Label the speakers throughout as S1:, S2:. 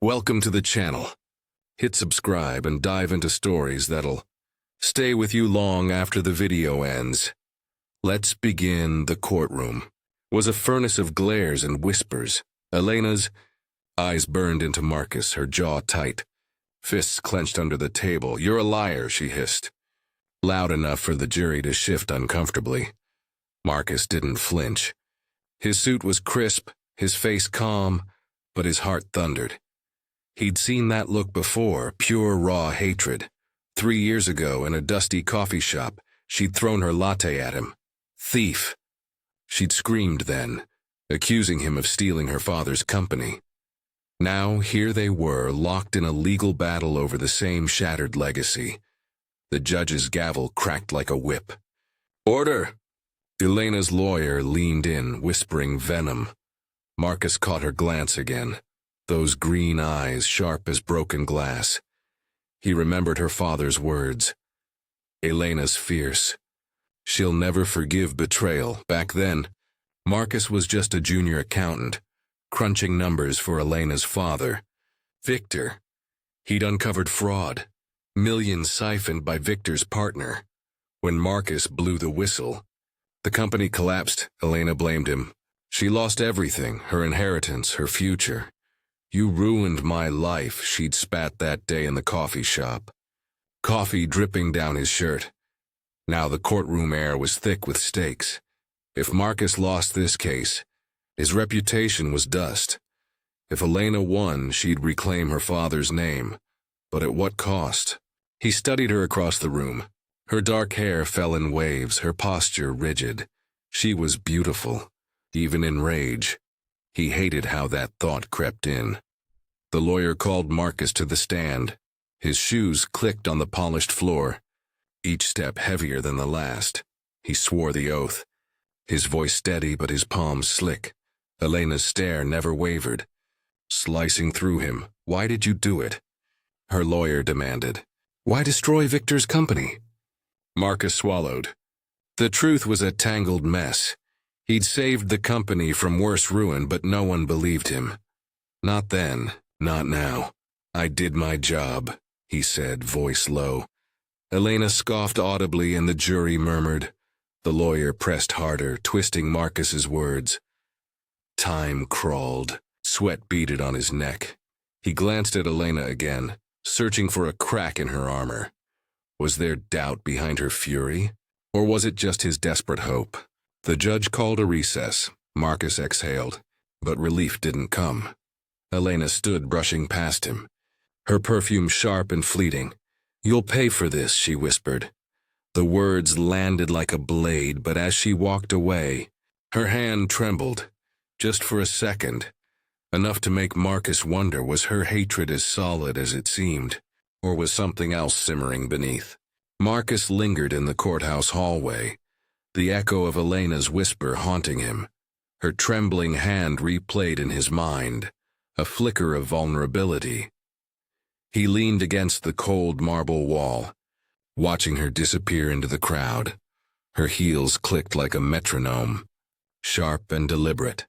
S1: Welcome to the channel. Hit subscribe and dive into stories that'll stay with you long after the video ends. Let's begin. The courtroom was a furnace of glares and whispers. Elena's eyes burned into Marcus, her jaw tight, fists clenched under the table. "You're a liar," she hissed, loud enough for the jury to shift uncomfortably. Marcus didn't flinch. His suit was crisp, his face calm, but his heart thundered. He'd seen that look before, pure raw hatred. 3 years ago in a dusty coffee shop, she'd thrown her latte at him. Thief! She'd screamed then, accusing him of stealing her father's company. Now here they were, locked in a legal battle over the same shattered legacy. The judge's gavel cracked like a whip. "Order!" Elena's lawyer leaned in, whispering venom. Marcus caught her glance again, those green eyes sharp as broken glass. He remembered her father's words. Elena's fierce. She'll never forgive betrayal. Back then, Marcus was just a junior accountant, crunching numbers for Elena's father, Victor. He'd uncovered fraud, millions siphoned by Victor's partner. When Marcus blew the whistle, the company collapsed. Elena blamed him. She lost everything, her inheritance, her future. "You ruined my life," she'd spat that day in the coffee shop, coffee dripping down his shirt. Now the courtroom air was thick with stakes. If Marcus lost this case, his reputation was dust. If Elena won, she'd reclaim her father's name. But at what cost? He studied her across the room. Her dark hair fell in waves, her posture rigid. She was beautiful, even in rage. He hated how that thought crept in. The lawyer called Marcus to the stand. His shoes clicked on the polished floor, each step heavier than the last. He swore the oath, his voice steady but his palms slick. Elena's stare never wavered, slicing through him. "Why did you do it?" her lawyer demanded. "Why destroy Victor's company?" Marcus swallowed. The truth was a tangled mess. He'd saved the company from worse ruin, but no one believed him. "Not then, not now. I did my job," he said, voice low. Elena scoffed audibly and the jury murmured. The lawyer pressed harder, twisting Marcus's words. Time crawled. Sweat beaded on his neck. He glanced at Elena again, searching for a crack in her armor. Was there doubt behind her fury? Or was it just his desperate hope? The judge called a recess. Marcus exhaled, but relief didn't come. Elena stood brushing past him, her perfume sharp and fleeting. "You'll pay for this," she whispered. The words landed like a blade, but as she walked away, her hand trembled, just for a second, enough to make Marcus wonder, was her hatred as solid as it seemed, or was something else simmering beneath? Marcus lingered in the courthouse hallway, the echo of Elena's whisper haunting him. Her trembling hand replayed in his mind, a flicker of vulnerability. He leaned against the cold marble wall, watching her disappear into the crowd. Her heels clicked like a metronome, sharp and deliberate.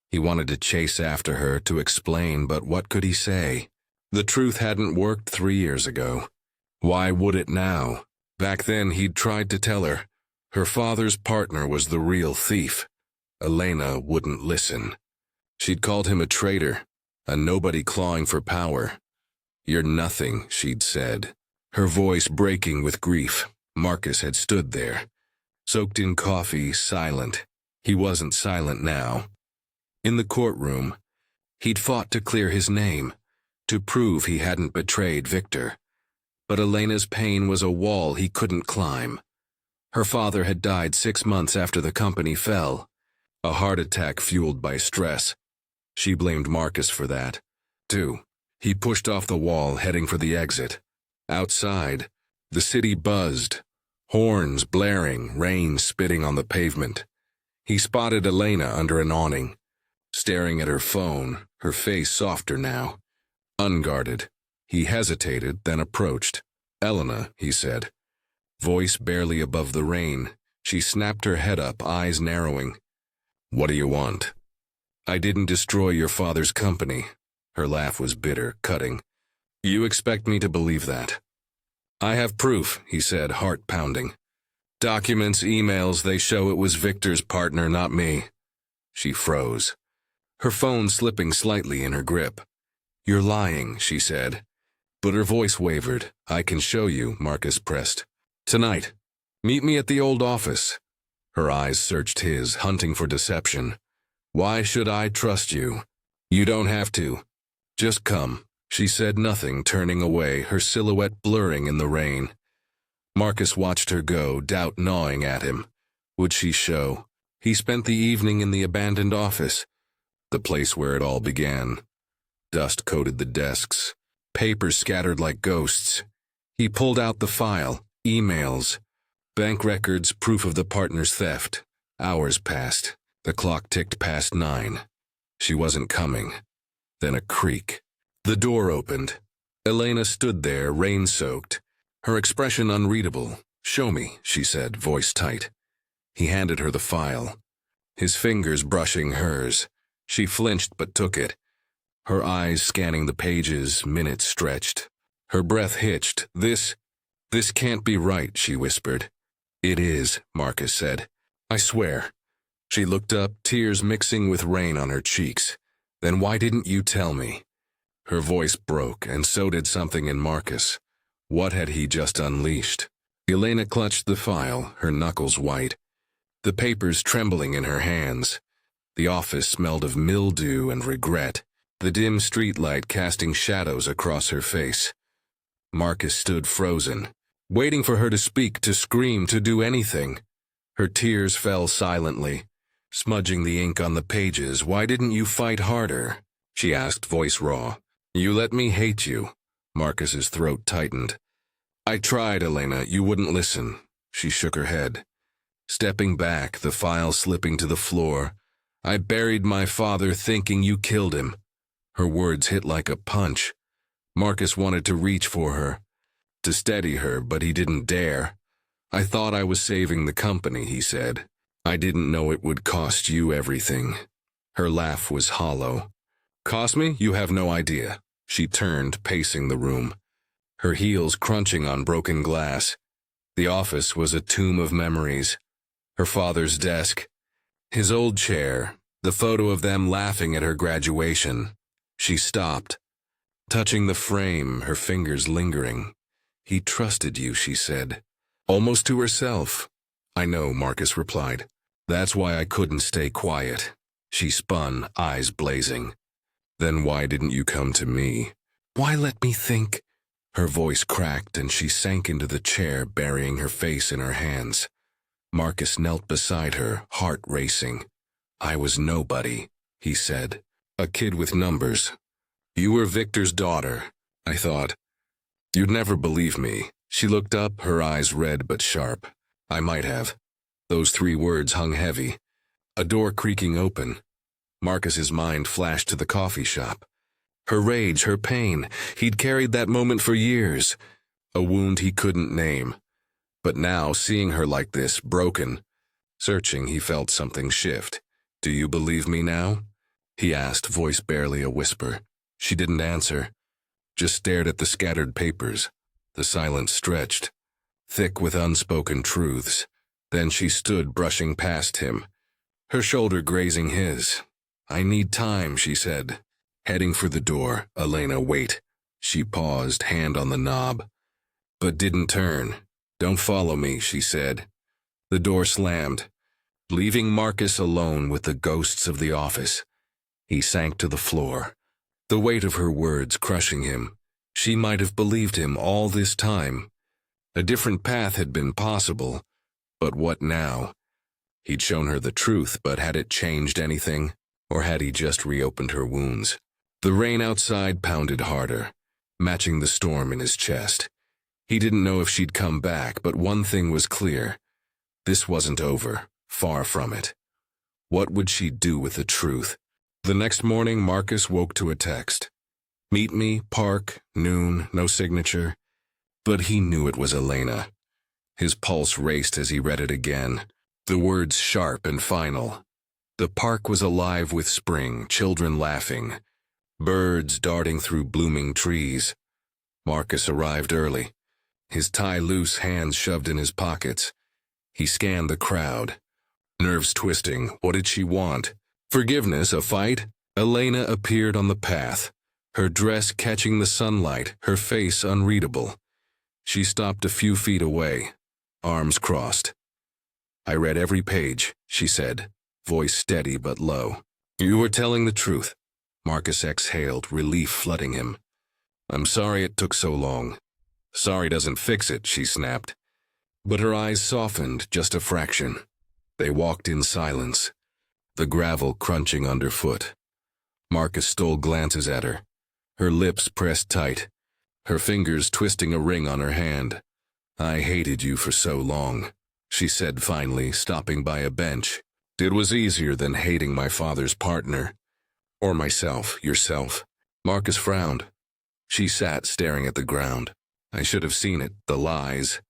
S1: He wanted to chase after her, to explain, but what could he say? The truth hadn't worked 3 years ago. Why would it now? Back then he'd tried to tell her. Her father's partner was the real thief. Elena wouldn't listen. She'd called him a traitor, a nobody clawing for power. "You're nothing," she'd said, her voice breaking with grief. Marcus had stood there, soaked in coffee, silent. He wasn't silent now. In the courtroom, he'd fought to clear his name, to prove he hadn't betrayed Victor. But Elena's pain was a wall he couldn't climb. Her father had died 6 months after the company fell, a heart attack fueled by stress. She blamed Marcus for that, too. He pushed off the wall, heading for the exit. Outside, the city buzzed, horns blaring, rain spitting on the pavement. He spotted Elena under an awning, staring at her phone, her face softer now, unguarded. He hesitated, then approached. "Elena," he said, voice barely above the rain. She snapped her head up, eyes narrowing. "What do you want?" "I didn't destroy your father's company. Her laugh was bitter, cutting. You expect me to believe that? I have proof, he said, heart pounding. Documents, emails, they show it was Victor's partner, not me. She froze, her phone slipping slightly in her grip. You're lying, she said. But her voice wavered. I can show you, Marcus pressed. Tonight. Meet me at the old office. Her eyes searched his, hunting for deception. Why should I trust you? You don't have to. Just come. She said nothing, turning away, her silhouette blurring in the rain. Marcus watched her go, doubt gnawing at him. Would she show? He spent the evening in the abandoned office, the place where it all began. Dust coated the desks, papers scattered like ghosts. He pulled out the file, emails, bank records, proof of the partner's theft. Hours passed. The clock ticked past 9. She wasn't coming. Then a creak. The door opened. Elena stood there, rain-soaked, her expression unreadable. Show me, she said, voice tight. He handed her the file, his fingers brushing hers. She flinched but took it, her eyes scanning the pages, minutes stretched. Her breath hitched. This can't be right, she whispered. It is, Marcus said. I swear. She looked up, tears mixing with rain on her cheeks. Then why didn't you tell me? Her voice broke, and so did something in Marcus. What had he just unleashed? Elena clutched the file, her knuckles white, the papers trembling in her hands. The office smelled of mildew and regret, the dim streetlight casting shadows across her face. Marcus stood frozen, waiting for her to speak, to scream, to do anything. Her tears fell silently, smudging the ink on the pages. Why didn't you fight harder? She asked, voice raw. You let me hate you. Marcus's throat tightened. I tried, Elena. You wouldn't listen. She shook her head. Stepping back, the file slipping to the floor. I buried my father thinking you killed him. Her words hit like a punch. Marcus wanted to reach for her, to steady her, but he didn't dare. I thought I was saving the company, he said. I didn't know it would cost you everything. Her laugh was hollow. Cost me? You have no idea. She turned, pacing the room, her heels crunching on broken glass. The office was a tomb of memories. Her father's desk, his old chair, the photo of them laughing at her graduation. She stopped, touching the frame, her fingers lingering. He trusted you, she said, almost to herself. I know, Marcus replied. That's why I couldn't stay quiet. She spun, eyes blazing. Then why didn't you come to me? Why let me think? Her voice cracked and she sank into the chair, burying her face in her hands. Marcus knelt beside her, heart racing. I was nobody, he said. A kid with numbers. You were Victor's daughter, I thought. You'd never believe me. She looked up, her eyes red but sharp. I might have. Those 3 words hung heavy. A door creaking open. Marcus's mind flashed to the coffee shop. Her rage, her pain. He'd carried that moment for years. A wound he couldn't name. But now, seeing her like this, broken, searching, he felt something shift. Do you believe me now? He asked, voice barely a whisper. She didn't answer, just stared at the scattered papers. The silence stretched, thick with unspoken truths. Then she stood, brushing past him, her shoulder grazing his. I need time, she said. Heading for the door. Elena, wait. She paused, hand on the knob, but didn't turn. Don't follow me, she said. The door slammed, leaving Marcus alone with the ghosts of the office. He sank to the floor, the weight of her words crushing him. She might have believed him all this time. A different path had been possible, but what now? He'd shown her the truth, but had it changed anything? Or had he just reopened her wounds? The rain outside pounded harder, matching the storm in his chest. He didn't know if she'd come back, but one thing was clear. This wasn't over, far from it. What would she do with the truth? The next morning, Marcus woke to a text. Meet me, park, noon, no signature. But he knew it was Elena. His pulse raced as he read it again, the words sharp and final. The park was alive with spring, children laughing, birds darting through blooming trees. Marcus arrived early, his tie loose, hands shoved in his pockets. He scanned the crowd, nerves twisting. What did she want? Forgiveness? A fight? Elena appeared on the path, her dress catching the sunlight, her face unreadable. She stopped a few feet away, arms crossed. "I read every page," she said, voice steady but low. "You were telling the truth." Marcus exhaled, relief flooding him. "I'm sorry it took so long." "Sorry doesn't fix it," she snapped. But her eyes softened just a fraction. They walked in silence, the gravel crunching underfoot. Marcus stole glances at her, her lips pressed tight, her fingers twisting a ring on her hand. "I hated you for so long," she said finally, stopping by a bench. "It was easier than hating my father's partner. Or myself, yourself." Marcus frowned. She sat staring at the ground. "I should have seen it, the lies.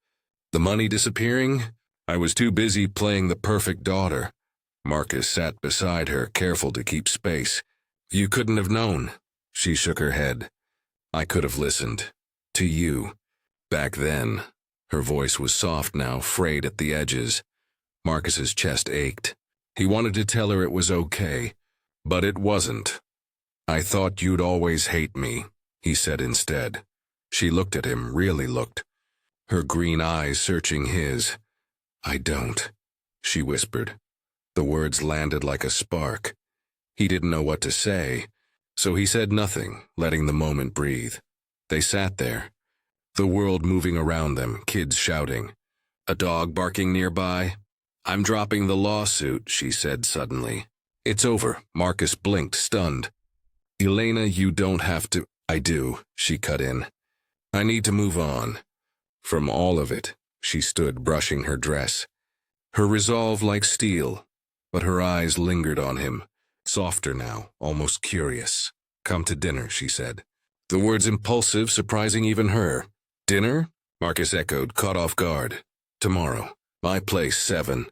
S1: The money disappearing? I was too busy playing the perfect daughter." Marcus sat beside her, careful to keep space. "You couldn't have known." She shook her head. "I could have listened. To you. Back then." Her voice was soft now, frayed at the edges. Marcus's chest ached. He wanted to tell her it was okay, but it wasn't. "I thought you'd always hate me," he said instead. She looked at him, really looked, her green eyes searching his. "I don't," she whispered. The words landed like a spark. He didn't know what to say, so he said nothing, letting the moment breathe. They sat there, the world moving around them, kids shouting, a dog barking nearby. "I'm dropping the lawsuit," she said suddenly. "It's over." Marcus blinked, stunned. "Elena, you don't have to." "I do," she cut in. "I need to move on. From all of it." She stood, brushing her dress, her resolve like steel, but her eyes lingered on him, softer now, almost curious. "Come to dinner," she said. The words impulsive, surprising even her. "Dinner?" Marcus echoed, caught off guard. "Tomorrow. My place, 7.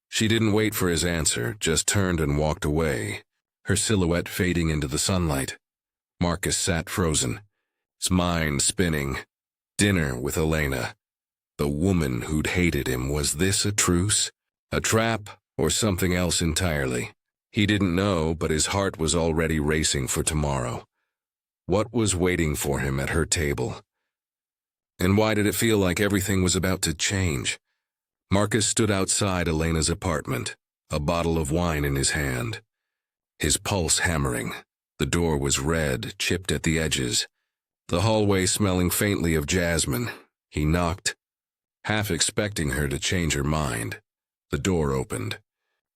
S1: She didn't wait for his answer, just turned and walked away, her silhouette fading into the sunlight. Marcus sat frozen, his mind spinning. Dinner with Elena. The woman who'd hated him. Was this a truce? A trap? Or something else entirely? He didn't know, but his heart was already racing for tomorrow. What was waiting for him at her table? And why did it feel like everything was about to change? Marcus stood outside Elena's apartment, a bottle of wine in his hand, his pulse hammering. The door was red, chipped at the edges, the hallway smelling faintly of jasmine. He knocked, half expecting her to change her mind. The door opened,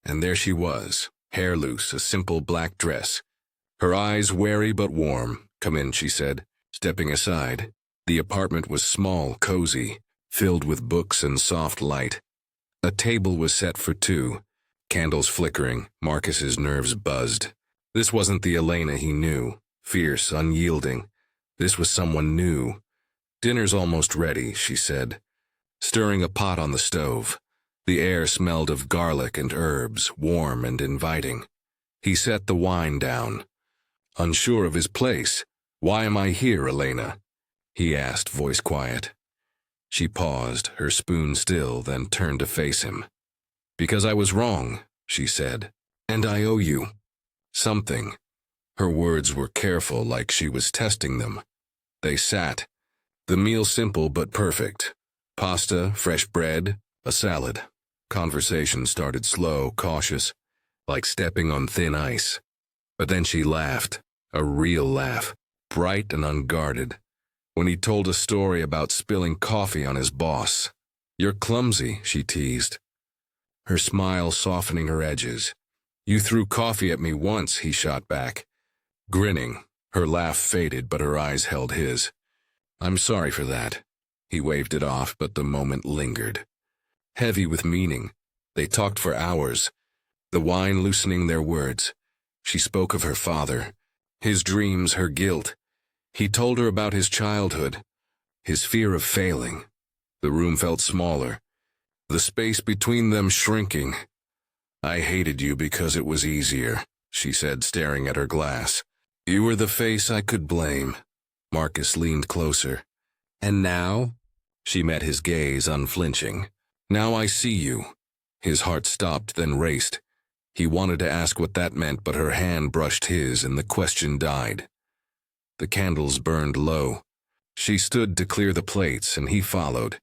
S1: and there she was, hair loose, a simple black dress, her eyes wary but warm. "Come in," she said, stepping aside. The apartment was small, cozy, filled with books and soft light. A table was set for 2, candles flickering. Marcus's nerves buzzed. This wasn't the Elena he knew, fierce, unyielding. This was someone new. "Dinner's almost ready," she said, stirring a pot on the stove. The air smelled of garlic and herbs, warm and inviting. He set the wine down, unsure of his place. "Why am I here, Elena?" he asked, voice quiet. She paused, her spoon still, then turned to face him. "Because I was wrong," she said, "and I owe you something." Her words were careful, like she was testing them. They sat, the meal simple but perfect. Pasta, fresh bread, a salad. Conversation started slow, cautious, like stepping on thin ice. But then she laughed, a real laugh, bright and unguarded. When he told a story about spilling coffee on his boss. "You're clumsy," she teased, her smile softening her edges. "You threw coffee at me once," he shot back, grinning. Her laugh faded, but her eyes held his. "I'm sorry for that." He waved it off, but the moment lingered, heavy with meaning. They talked for hours, the wine loosening their words. She spoke of her father, his dreams, her guilt. He told her about his childhood, his fear of failing. The room felt smaller, the space between them shrinking. "I hated you because it was easier," she said, staring at her glass. You were the face I could blame. Marcus leaned closer. And now? She met his gaze, unflinching. Now I see you. His heart stopped, then raced. He wanted to ask what that meant, but her hand brushed his, and the question died. The candles burned low. She stood to clear the plates, and he followed,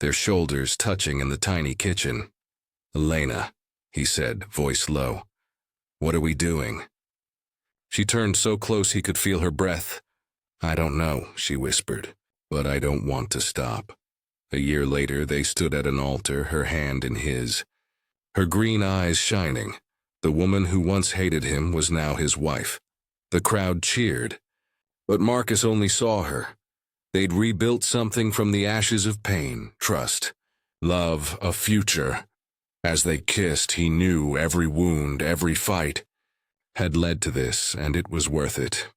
S1: their shoulders touching in the tiny kitchen. Elena, he said, voice low. What are we doing? She turned so close he could feel her breath. I don't know, she whispered, but I don't want to stop. A year later, they stood at an altar, her hand in his. Her green eyes shining. The woman who once hated him was now his wife. The crowd cheered. But Marcus only saw her. They'd rebuilt something from the ashes of pain, trust, love, a future. As they kissed, he knew every wound, every fight had led to this, and it was worth it.